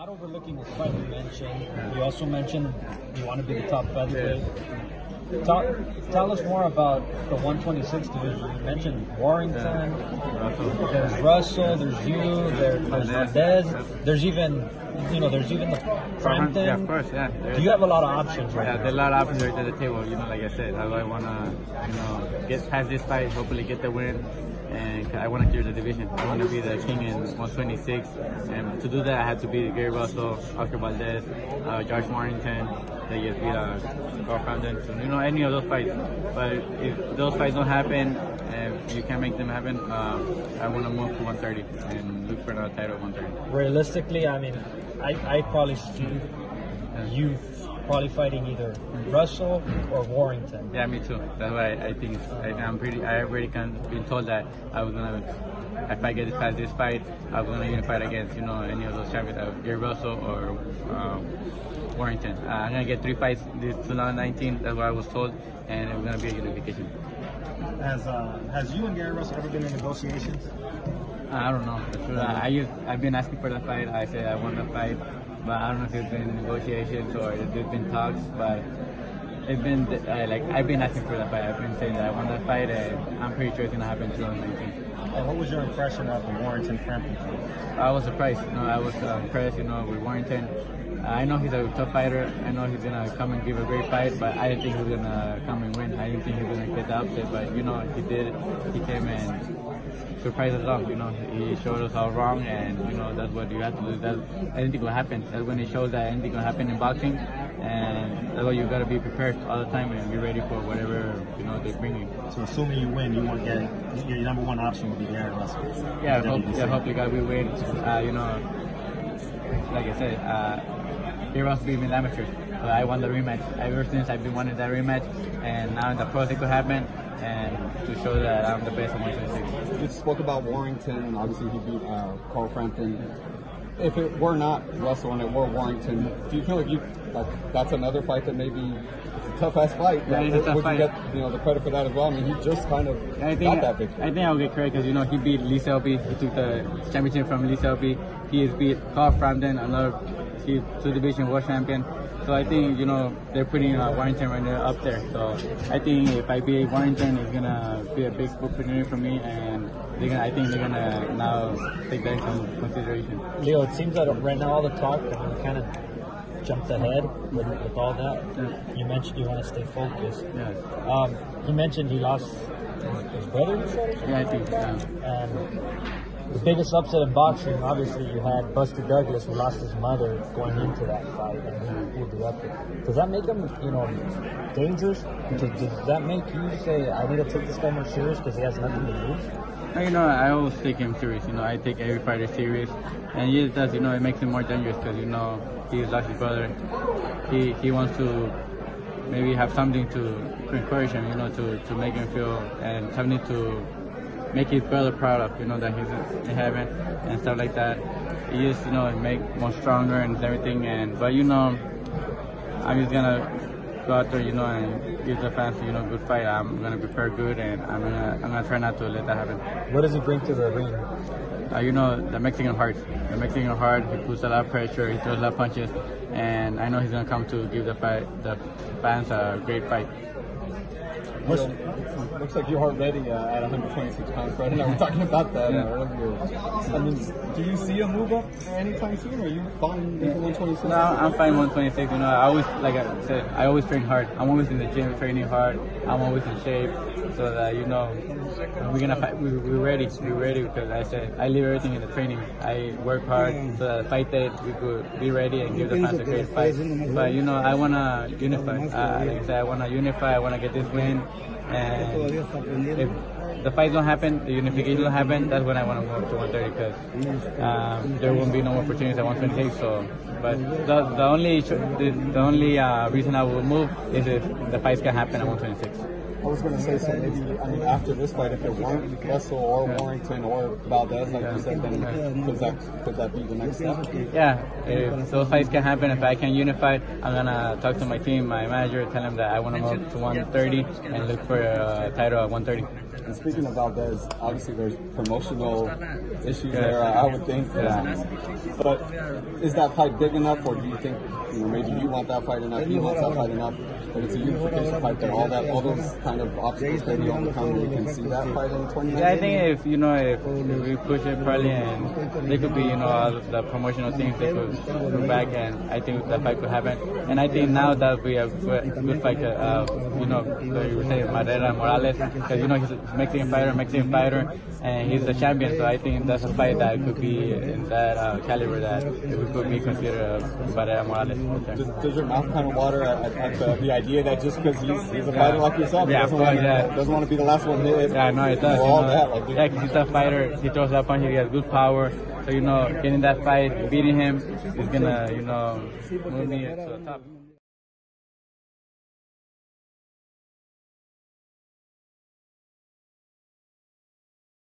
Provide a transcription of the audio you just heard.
not overlooking this fight you mentioned. You also mentioned you want to be the top featherweight. Tell us more about the 126 division. You mentioned Warrington, there's Russell, there's you, there's Valdez, there's even the Frampton. Yeah, of course, yeah. Do you have a lot of options right now? There's a lot of options right at the table. Like I said, I want to, get past this fight, hopefully get the win. And I want to clear the division. I want to be the king in 126. And to do that, I had to beat Gary Russell, Oscar Valdez, Josh Warrington, that just beat Frampton. So, any of those fights. But if those fights don't happen, and you can't make them happen, I want to move to 130 and look for another title at 130. Realistically, I mean, I probably see you probably fighting either Russell or Warrington. Yeah, me too. That's why I think I already been told that I was gonna, if I get past this fight, I was gonna unify against any of those champions, Gary Russell or Warrington. I'm gonna get 3 fights this 2019. That's what I was told, and it's gonna be a unification. Has you and Gary Russell ever been in negotiations? I don't know. I've been asking for the fight. I said I want the fight. But I don't know if it's been negotiations or if there's been talks, but it's been I've been asking for that fight. I've been saying that I want that fight, and I'm pretty sure it's gonna happen in 2019. And what was your impression of the Warrington-Frampton fight? I was surprised. I was impressed. With Warrington. I know he's a tough fighter. I know he's gonna come and give a great fight, but I didn't think he was gonna come and win. I didn't think he was gonna get the upset, but he did. He came and surprised us all. He showed us all wrong, and that's what you have to do. That anything will happen. That's when it shows that anything will happen in boxing, and that's why you gotta be prepared all the time and be ready for whatever they bring you. So assuming you win, you want your number one option would be Gary Russell. Yeah, hopefully God we win. Like I said, Gary Russell beat me in the amateurs. I won the rematch. Ever since I've been wanting that rematch, and now in the pros it could happen, and to show that I'm the best in 126. You spoke about Warrington. Obviously, he beat Carl Frampton. If it were not Russell and it were Warrington, do you feel like that's another fight that maybe it's a tough-ass fight? Yeah, it's a tough fight. Would you get the credit for that as well? I mean, he just kind of got that victory. I think I'll get credit because he beat Lee Selby. He took the championship from Lee Selby. He has beat Carl Frampton, another 2-division world champion. So I think they're putting Warrington right there up there. So I think if I beat Warrington, it's gonna be a big opportunity for me, and I think they're gonna now take that into consideration. Leo, it seems that right now all the talk, you kind of jumped ahead with all that. Yeah. You mentioned you want to stay focused. Yeah. He mentioned he lost his brother. You said? Yeah, I think. And the biggest upset in boxing, obviously, you had Buster Douglas, who lost his mother going into that fight, and he pulled the upset. Does that make him, dangerous? Does that make you say, I need to take this guy more serious because he has nothing to lose? I always take him serious. I take every fighter serious, and it does. It makes him more dangerous because he lost his brother. He wants to maybe have something to encourage him, to make him feel, and something to make his brother proud of, that he's in heaven and stuff like that. He just, make more stronger and everything. But I'm just gonna go out there, and give the fans, good fight. I'm gonna prepare good, and I'm gonna try not to let that happen. What does he bring to the ring? The Mexican heart. The Mexican heart. He puts a lot of pressure. He throws a lot of punches, and I know he's gonna come to give the fans a great fight. Looks like you're already at 126 pounds, right? We're talking about that earlier. I mean, do you see a move up anytime soon, or are you fine with 126? No, I'm fine 126. I always, like I said, I always train hard. I'm always in the gym training hard. I'm always in shape, so that we're gonna fight. We're ready. We're ready because I said I leave everything in the training. I work hard so that fight day we could be ready and give the fans a great fight. But I wanna unify. Like I said, I wanna unify. I wanna get this win. And if the fights don't happen, the unification don't happen, that's when I want to move to 130 because there won't be no more opportunities at 126. So, but the only reason I will move is if the fights can happen at 126. I was going to say, so maybe, after this fight, if it weren't Russell or Warrington or Valdez, like you said, then could that be the next step? Yeah, if those fights can happen, if I can unify, I'm going to talk to my team, my manager, tell them that I want to move to 130 and look for a title at 130. And speaking of Valdez, obviously there's promotional issues there, I would think. But is that fight big enough, or do you think maybe you want that fight enough, he wants that fight enough, but it's a unification fight that all those kind of obstacles can be overcome, and you can see that fight in 2019? Yeah, I think if we push it probably, and they could be all of the promotional things they could bring back, and I think that fight could happen. And I think now that we have good fight, you were saying Marrera Morales, because he's a Mexican fighter, and he's the champion. So I think that's a fight that could be in that caliber that we could be considered Marrera Morales. Does your mouth kind of water at the idea that just because he's a fighter like yourself, he doesn't want to be the last one hit? Yeah, no, it does. Because he's a fighter, he throws that punch, he has good power. So getting that fight, beating him is gonna move me to the top.